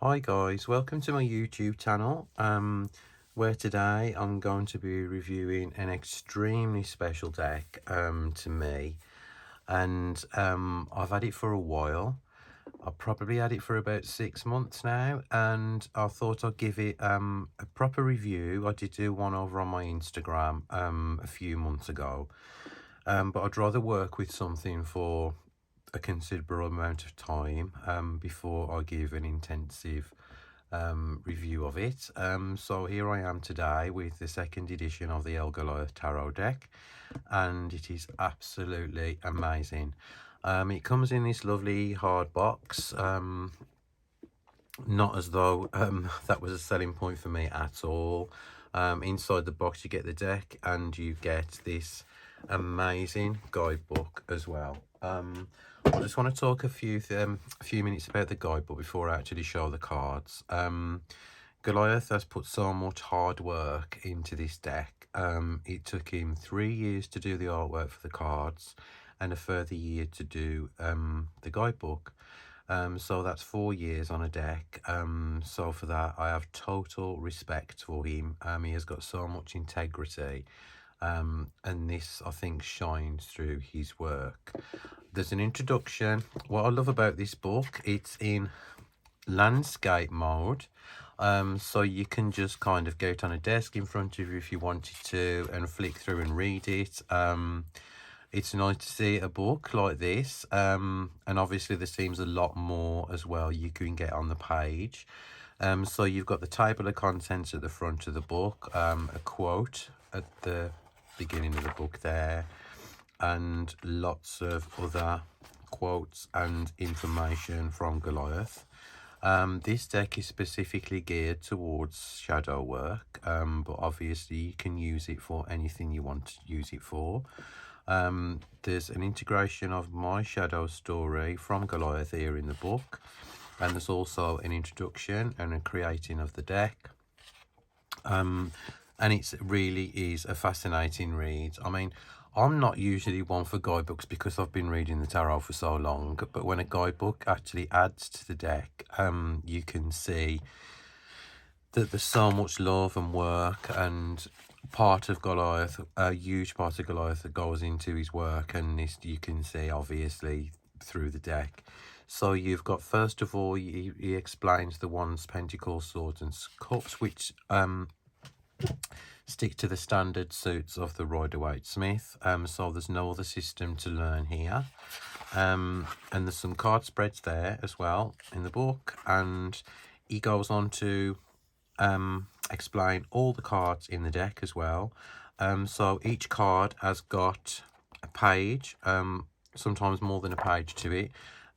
Hi guys, welcome to my YouTube channel, where today I'm going to be reviewing an extremely special deck to me, and I've had it for a while. I've probably had it for about 6 months now, and I thought I'd give it a proper review. I did do one over on my Instagram a few months ago, but I'd rather work with something for a considerable amount of time before I give an intensive review of it. So here I am today with the second edition of the Elgoliath Tarot deck, and it is absolutely amazing. It comes in this lovely hard box, not as though that was a selling point for me at all. Inside the box you get the deck and you get this amazing guidebook as well. I just want to talk a few minutes about the guidebook before I actually show the cards. Goliath has put so much hard work into this deck. It took him 3 years to do the artwork for the cards and a further year to do the guidebook. So that's 4 years on a deck. So for that, I have total respect for him. He has got so much integrity. And this, I think, shines through his work. There's an introduction. What I love about this book, it's in landscape mode. So you can just kind of get on a desk in front of you if you wanted to and flick through and read it. It's nice to see a book like this, and obviously there seems a lot more as well you can get on the page. So you've got the table of contents at the front of the book, a quote at the beginning of the book there, and lots of other quotes and information from Goliath. This deck is specifically geared towards shadow work, but obviously you can use it for anything you want to use it for. There's an integration of my shadow story from Goliath here in the book, and there's also an introduction and a creating of the deck. And it really is a fascinating read. I mean, I'm not usually one for guidebooks because I've been reading the tarot for so long, but when a guidebook actually adds to the deck, you can see that there's so much love and work, and part of Goliath, a huge part of Goliath that goes into his work, and this you can see obviously through the deck. So you've got, first of all, he explains the Wands, Pentacles, Swords and Cups, which stick to the standard suits of the Rider-Waite-Smith. So there's no other system to learn here. And there's some card spreads there as well in the book, and he goes on to explain all the cards in the deck as well. So each card has got a page, sometimes more than a page to it,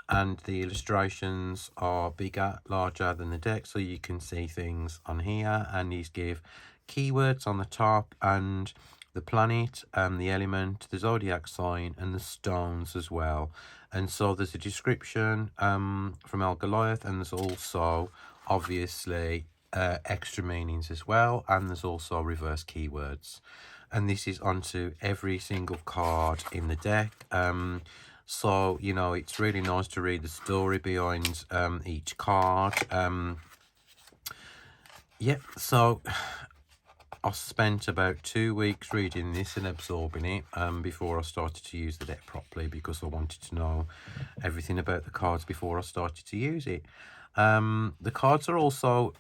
and the illustrations are bigger, larger than the deck, so you can see things on here. And these give keywords on the top, and the planet, the element, the zodiac sign, and the stones as well. And so there's a description from Elgoliath, and there's also obviously extra meanings as well, and there's also reverse keywords. And this is onto every single card in the deck. So, you know, it's really nice to read the story behind each card. Yep, so I spent about 2 weeks reading this and absorbing it before I started to use the deck properly, because I wanted to know everything about the cards before I started to use it. The cards are also,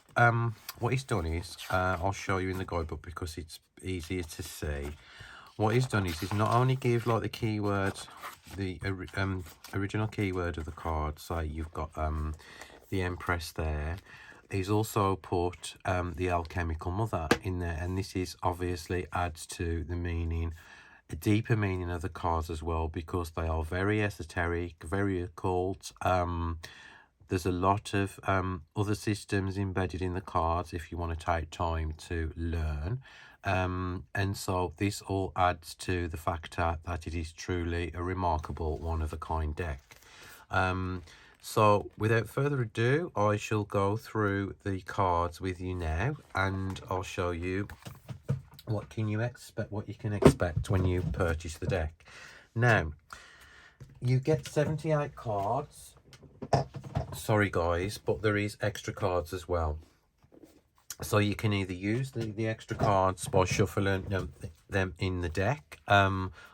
what he's done is, I'll show you in the guidebook because it's easier to see. What he's done is he's not only give like the keyword, the original keyword of the card, say you've got the Empress there. He's also put the Alchemical Mother in there, and this is obviously adds to the meaning, a deeper meaning of the cards as well, because they are very esoteric, very occult. There's a lot of other systems embedded in the cards if you want to take time to learn. And so this all adds to the factor that it is truly a remarkable one-of-a-kind deck. So without further ado, I shall go through the cards with you now, and I'll show you what you can expect when you purchase the deck. Now, you get 78 cards sorry guys, but there is extra cards as well. So you can either use the extra cards by shuffling them in the deck,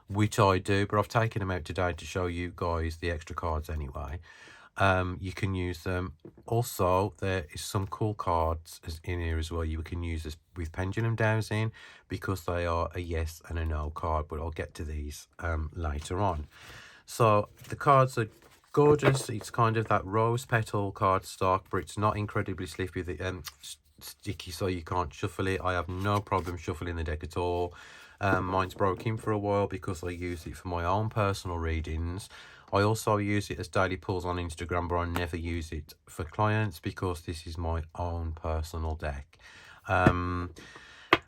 which I do, but I've taken them out today to show you guys the extra cards anyway. You can use them. Also, there is some cool cards in here as well. You can use this with pendulum dowsing because they are a yes and a no card, but I'll get to these later on. So the cards are gorgeous. It's kind of that rose petal cardstock, but it's not incredibly sticky, so you can't shuffle it. I have no problem shuffling the deck at all. Mine's broken for a while because I use it for my own personal readings. I also use it as daily pulls on Instagram, but I never use it for clients because this is my own personal deck.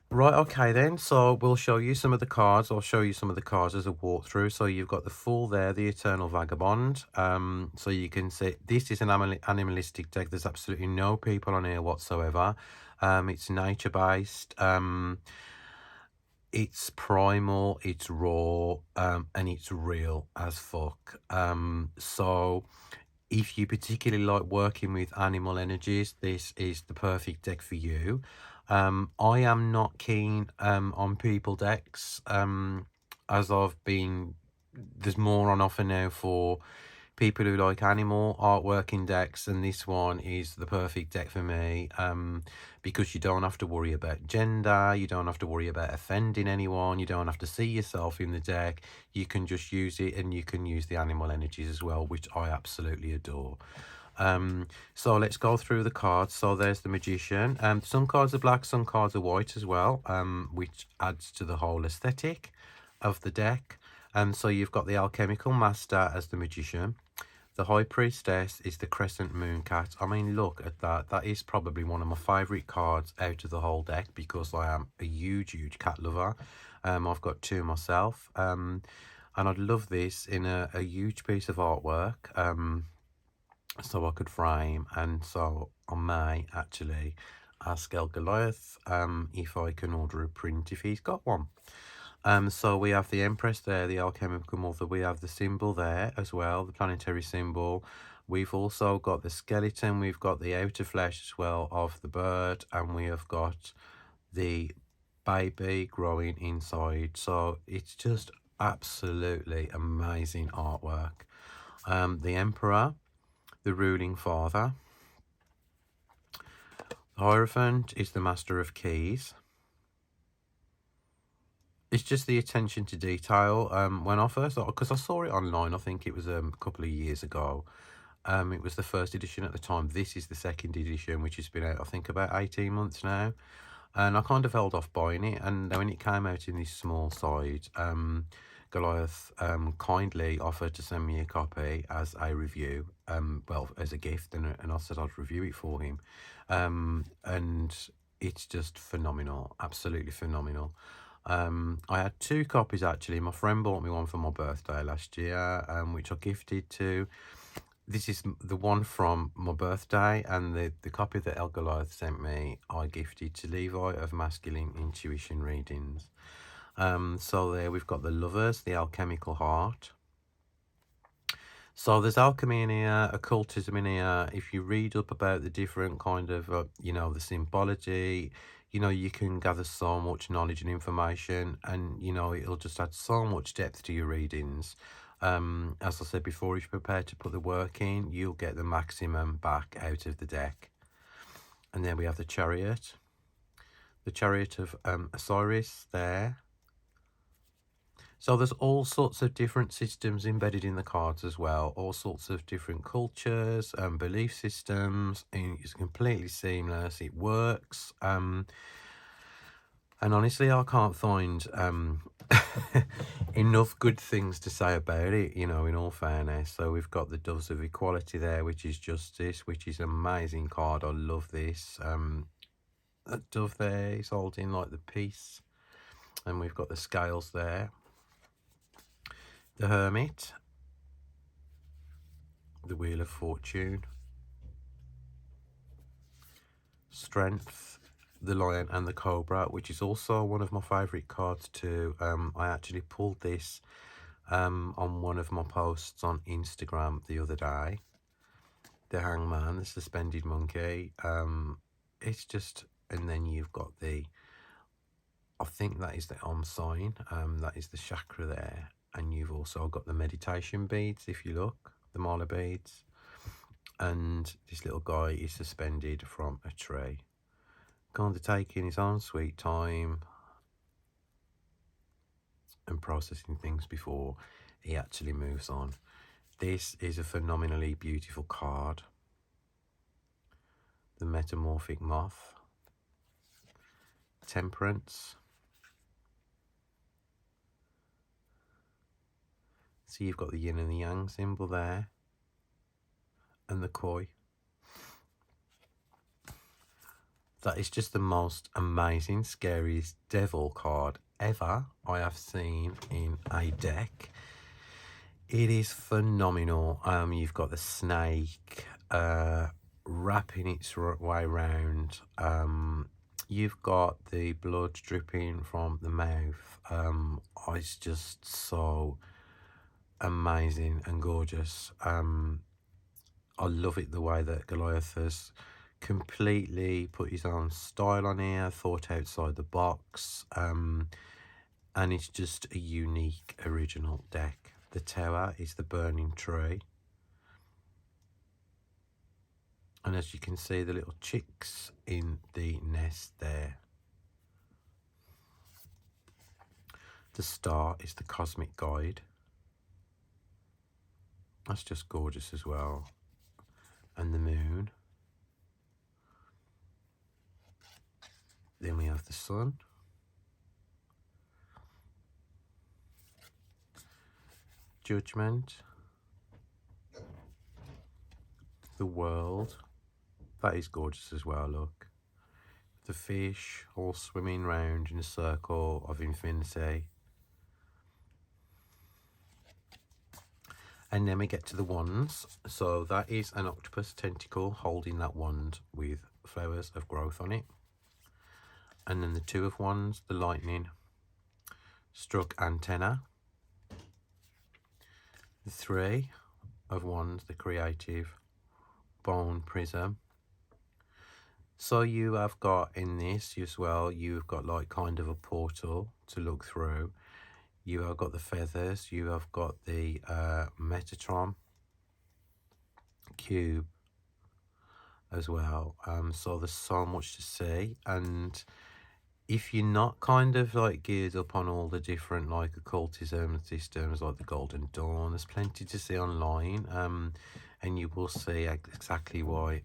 Right, okay then, so we'll show you some of the cards. I'll show you some of the cards as a walkthrough. So you've got the Fool there, the Eternal Vagabond. So you can see this is an animalistic deck. There's absolutely no people on here whatsoever. It's nature-based. It's primal, it's raw, and it's real as fuck. So if you particularly like working with animal energies, this is the perfect deck for you. I am not keen on people decks, as there's more on offer now for people who like animal artwork in decks, and this one is the perfect deck for me, because you don't have to worry about gender, you don't have to worry about offending anyone, you don't have to see yourself in the deck. You can just use it, and you can use the animal energies as well, which I absolutely adore. So let's go through the cards. So there's the Magician. Some cards are black, some cards are white as well, which adds to the whole aesthetic of the deck. So you've got the Alchemical Master as the Magician. The High Priestess is the Crescent Moon Cat. I mean, look at that. That is probably one of my favourite cards out of the whole deck because I am a huge cat lover. I've got two myself. And I'd love this in a huge piece of artwork. So I could frame, and so I may actually ask Elgoliath if I can order a print if he's got one. So we have the Empress there, the Alchemical Mother. We have the symbol there as well, the planetary symbol. We've also got the skeleton. We've got the outer flesh as well of the bird, and we have got the baby growing inside. So it's just absolutely amazing artwork. The Emperor, the ruling father. The Hierophant is the master of keys. It's just the attention to detail. When I first, because I saw it online, I think it was a couple of years ago. It was the first edition at the time. This is the second edition, which has been out, I think, about 18 months now. And I kind of held off buying it. And when it came out in this small size, Goliath kindly offered to send me a copy as a review, well, as a gift, and I said I'd review it for him. And it's just phenomenal, absolutely phenomenal. I had two copies actually. My friend bought me one for my birthday last year, which I gifted to. This is the one from my birthday, and the copy that Elgoliath sent me, I gifted to Levi of Masculine Intuition Readings. So there we've got the Lovers, the Alchemical Heart. So there's alchemy in here, occultism in here. If you read up about the different kind of, the symbology, you can gather so much knowledge and information, and, it'll just add so much depth to your readings. As I said before, if you're prepared to put the work in, you'll get the maximum back out of the deck. And then we have the Chariot of Osiris there. So there's all sorts of different systems embedded in the cards as well, all sorts of different cultures and belief systems, and it's completely seamless. It works. And honestly, I can't find enough good things to say about it, in all fairness. So we've got the Doves of Equality there, which is justice, which is an amazing card. I love this. That dove there is holding like the peace, and we've got the scales there. The Hermit, the Wheel of Fortune, Strength, the Lion and the Cobra, which is also one of my favourite cards too. I actually pulled this on one of my posts on Instagram the other day. the hangman, the suspended monkey. It's just, and then you've got the, I think that is the Om sign, that is the chakra there. And you've also got the meditation beads, if you look, the mala beads. And this little guy is suspended from a tree, kind of taking his own sweet time and processing things before he actually moves on. This is a phenomenally beautiful card. The Metamorphic Moth, Temperance. So you've got the yin and the yang symbol there, and the koi. That is just the most amazing, scariest devil card ever I have seen in a deck. It is phenomenal. You've got the snake wrapping its way around. You've got the blood dripping from the mouth. It's just so amazing and gorgeous. I love it the way that Goliath has completely put his own style on here, thought outside the box, and it's just a unique original deck. The tower is the burning tree, and as you can see, the little chicks in the nest there. The star is the cosmic guide. That's just gorgeous as well. And the moon. Then we have the sun. Judgment. The world. That is gorgeous as well, look. The fish all swimming round in a circle of infinity. And then we get to the wands. So that is an octopus tentacle holding that wand with flowers of growth on it. And then the two of wands, the lightning struck antenna. The three of wands, the creative bone prism. So you have got in this as well, you've got like kind of a portal to look through. You have got the feathers, you have got the Metatron cube as well. So there's so much to see, and if you're not kind of like geared up on all the different like occultism systems like the Golden Dawn, there's plenty to see online, and you will see exactly why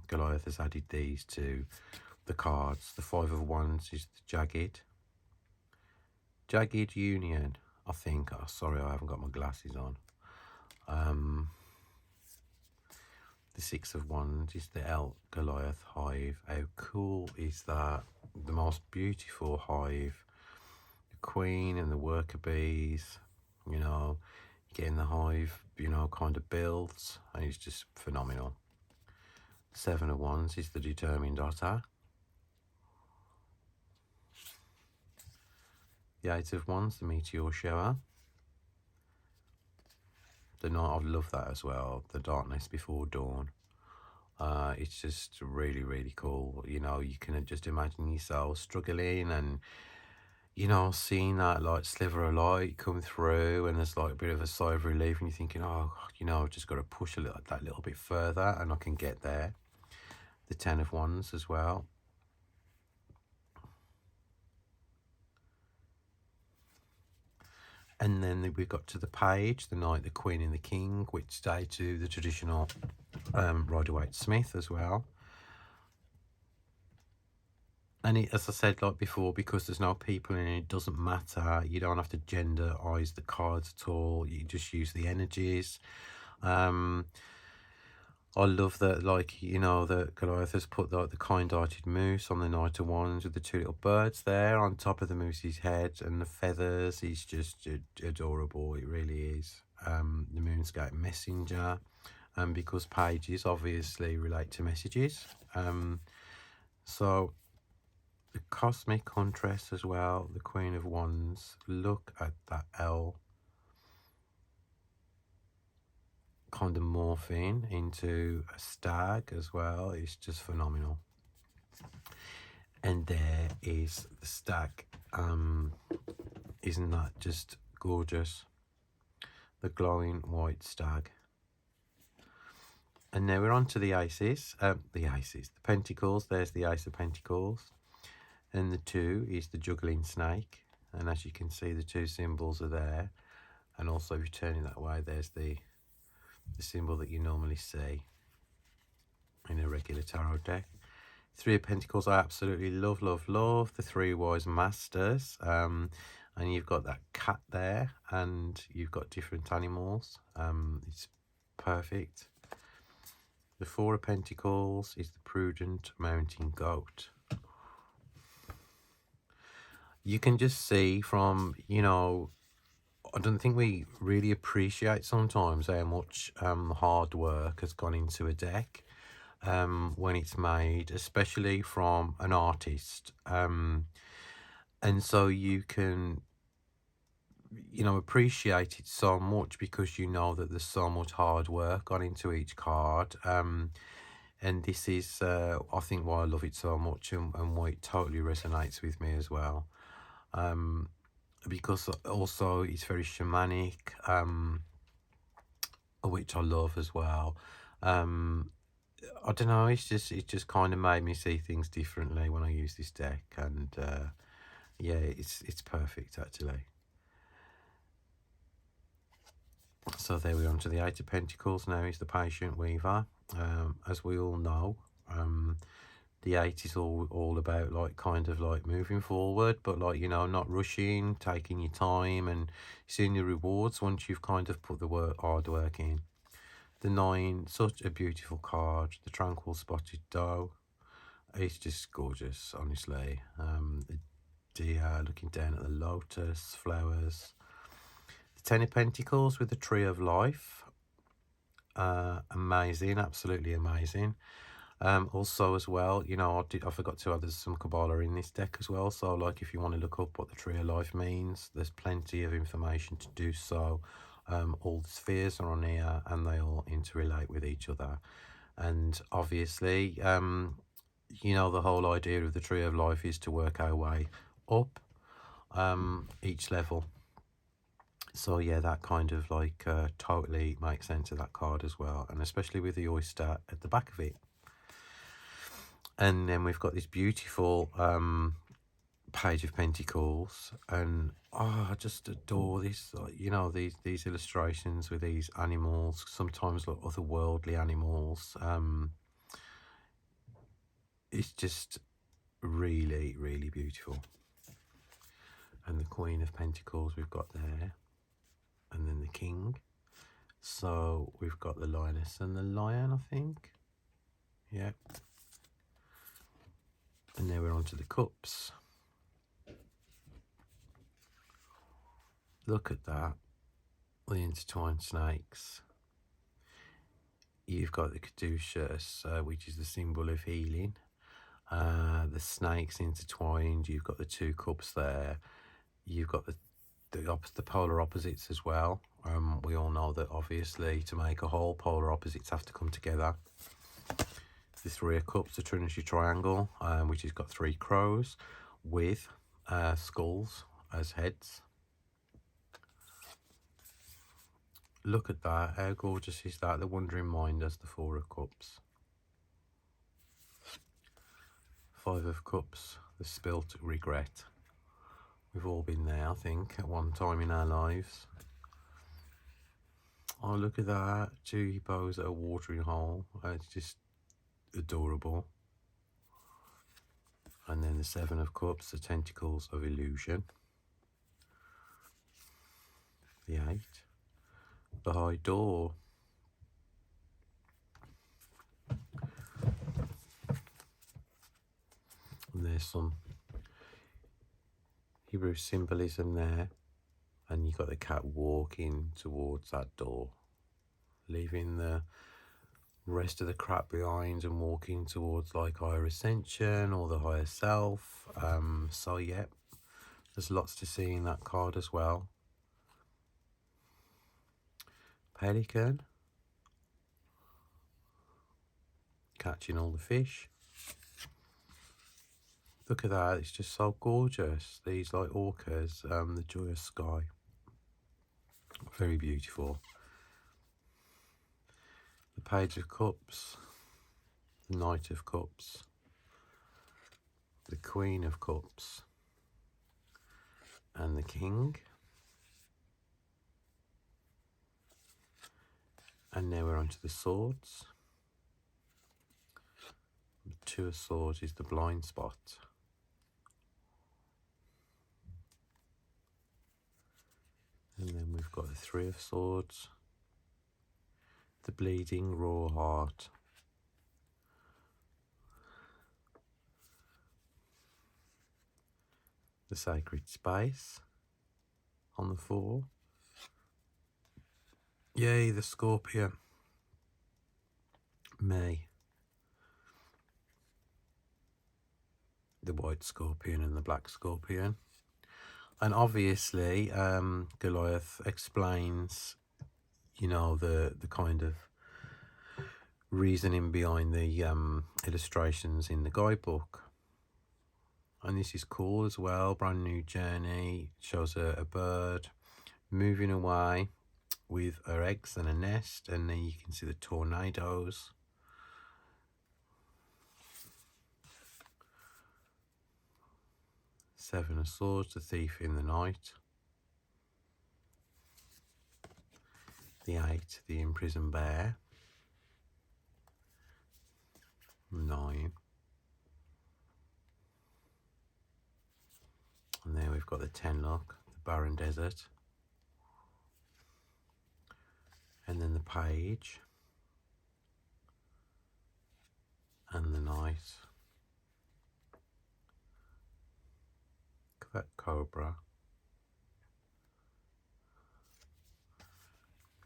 Goliath has added these to the cards. The Five of Wands is the Jagged Union, I think. Oh, sorry, I haven't got my glasses on. The Six of Wands is the Elgoliath hive. How cool is that? The most beautiful hive. The queen and the worker bees, you know, getting the hive, you know, kind of builds, and it's just phenomenal. Seven of Wands is the Determined Otter. The Eight of Wands, the Meteor Shower. The Night, I love that as well. The Darkness Before Dawn. It's just really, really cool. You know, you can just imagine yourself struggling and, you know, seeing that like sliver of light come through, and there's like a bit of a sigh of relief, and you're thinking, oh, you know, I've just got to push that little bit further and I can get there. The Ten of Wands as well. And then we got to the page, the Knight, the Queen and the King, which stay to the traditional Rider-Waite-Smith as well. And it, as I said like before, because there's no people in it, it doesn't matter. You don't have to genderize the cards at all. You just use the energies. I love that, like, you know, that Goliath has put like the kind-hearted moose on the Knight of Wands with the two little birds there on top of the moose's head, and the feathers is just adorable. It really is. The Moonscape Messenger, because pages obviously relate to messages. So the Cosmic Huntress as well, the Queen of Wands. Look at that L. kind of morphing into a stag as well. It's just phenomenal. And there is the stag. Isn't that just gorgeous? The glowing white stag. And now we're on to the aces. The pentacles. There's the ace of pentacles. And the 2 is the juggling snake. And as you can see, the 2 symbols are there. And also, if you turn it that way, there's the symbol that you normally see in a regular tarot deck. 3 of Pentacles, I absolutely love, love, love. The 3 wise masters. And you've got that cat there, and you've got different animals. It's perfect. The 4 of Pentacles is the prudent mountain goat. You can just see from, you know, I don't think we really appreciate sometimes how much hard work has gone into a deck when it's made, especially from an artist. And so you can, you know, appreciate it so much because you know that there's so much hard work gone into each card. And this is, I think, why I love it so much, and why it totally resonates with me as well. Because also it's very shamanic, which I love as well. I don't know, it just kind of made me see things differently when I use this deck, and yeah, it's perfect actually. So there we're on to the 8 of Pentacles. Now is the patient weaver. As we all know, the 8 is all about like kind of like moving forward, but like, you know, not rushing, taking your time and seeing the rewards once you've kind of put the hard work in. The 9, such a beautiful card. The tranquil spotted doe. It's just gorgeous, honestly. The deer looking down at the lotus flowers. The 10 of Pentacles with the tree of life. Amazing, absolutely amazing. Also as well, you know, I forgot to add there's some Kabbalah in this deck as well. So like if you want to look up what the tree of life means, there's plenty of information to do so. All the spheres are on here and they all interrelate with each other. And obviously, you know, the whole idea of the tree of life is to work our way up each level. So yeah, that kind of like totally makes sense of that card as well, and especially with the oyster at the back of it. And then we've got this beautiful Page of Pentacles, and oh, I just adore this, you know, these illustrations with these animals, sometimes like otherworldly animals. It's just really, really beautiful. And the Queen of Pentacles we've got there, and then the King. So we've got the Lioness and the Lion, I think. Yeah. And now we're on to the Cups. Look at that. The intertwined snakes. You've got the Caduceus, which is the symbol of healing. The snakes intertwined. You've got the 2 cups there. You've got the polar opposites as well. We all know that obviously to make a whole, polar opposites have to come together. The 3 of Cups, the Trinity Triangle, which has got 3 crows with skulls as heads. Look at that. How gorgeous is that? The Wandering Mind as the 4 of Cups. 5 of Cups, the spilt regret. We've all been there, I think, at one time in our lives. Oh, look at that. 2 hippos at a watering hole. It's just adorable. And then the 7 of Cups, the tentacles of illusion. The 8, the high door. And there's some Hebrew symbolism there. And you've got the cat walking towards that door, leaving the rest of the crap behind and walking towards like higher ascension or the higher self. So yeah, there's lots to see in that card as well. Pelican, catching all the fish. Look at that, it's just so gorgeous. These like orcas, the joyous sky. Very beautiful. The Page of Cups, the Knight of Cups, the Queen of Cups, and the King. And now we're onto the swords. The Two of Swords is the blind spot. And then we've got the Three of Swords, the bleeding raw heart, the sacred space on the 4. Yay, the scorpion. Me. The white scorpion and the black scorpion. And obviously, Goliath explains, you know, the kind of reasoning behind the illustrations in the guidebook. And this is cool as well. Brand new journey. Shows a bird moving away with her eggs and a nest, and then you can see the tornadoes. Seven of Swords, the thief in the night. The 8, the imprisoned bear. 9. And there we've got the 10 look, the barren desert. And then the Page. And the Knight. Look at that cobra.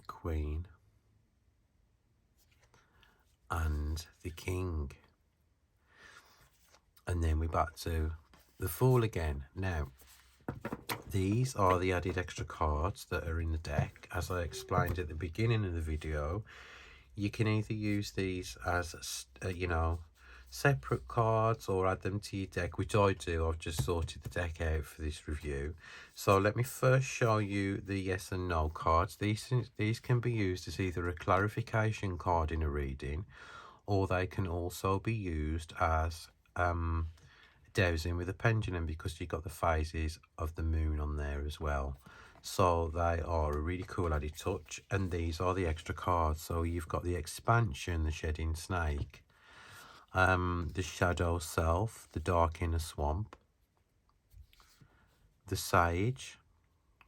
Queen. And the King. And then we're back to the Fool again. Now, these are the added extra cards that are in the deck. As I explained at the beginning of the video, you can either use these as, you know, separate cards or add them to your deck, which I do. I've just sorted the deck out for this review. So let me first show you the yes and no cards. These can be used as either a clarification card in a reading, or they can also be used as dowsing with a pendulum, because you've got the phases of the moon on there as well. So they are a really cool added touch. And these are the extra cards. So you've got the expansion, the shedding snake, the shadow self, the dark inner swamp, the sage,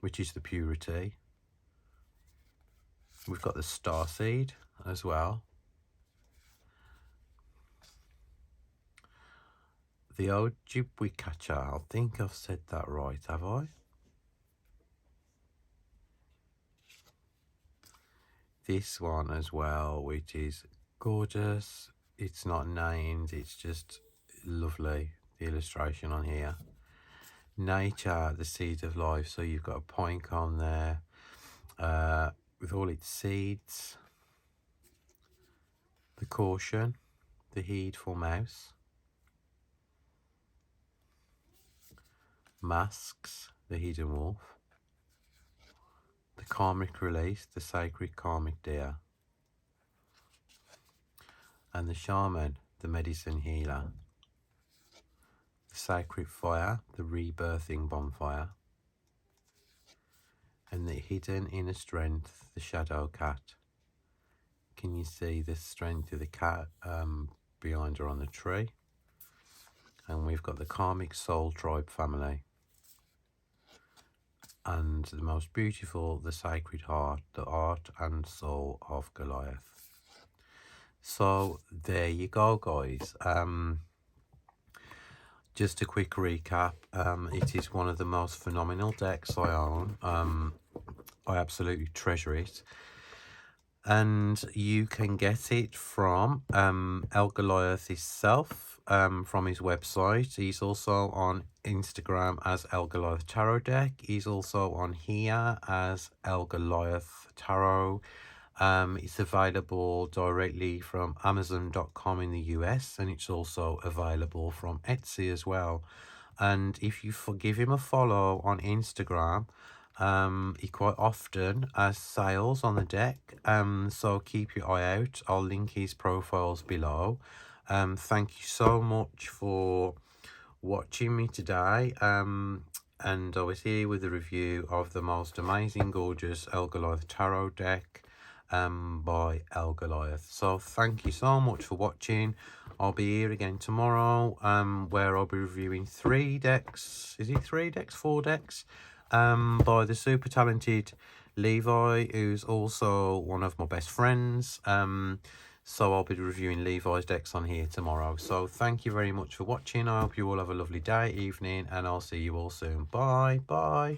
which is the purity. We've got the starseed as well, the Ojibwe catcher. I think I've said that right, have I? This one as well, which is gorgeous. It's not named, it's just lovely, the illustration on here. Nature, the seed of life. So you've got a pine cone there with all its seeds. The caution, the heedful mouse. Masks, the hidden wolf. The karmic release, the sacred karmic deer. And the shaman, the medicine healer. The sacred fire, the rebirthing bonfire. And the hidden inner strength, the shadow cat. Can you see the strength of the cat behind her on the tree? And we've got the karmic soul tribe family. And the most beautiful, the sacred heart, the art and soul of Goliath. So there you go, guys. Just a quick recap. It is one of the most phenomenal decks I own. I absolutely treasure it. And you can get it from Elgoliath himself, from his website. He's also on Instagram as Elgoliath Tarot Deck. He's also on here as Elgoliath Tarot. It's available directly from Amazon.com in the US, and it's also available from Etsy as well. And if you give him a follow on Instagram, he quite often has sales on the deck. So keep your eye out. I'll link his profiles below. Thank you so much for watching me today. And I was here with a review of the most amazing, gorgeous Elgoliath tarot deck by Elgoliath. So thank you so much for watching. I'll be here again tomorrow, where I'll be reviewing 3 decks. Is it 3 decks? 4 decks? By the super talented Levi, who's also one of my best friends. So I'll be reviewing Levi's decks on here tomorrow. So thank you very much for watching. I hope you all have a lovely day, evening, and I'll see you all soon. Bye. Bye.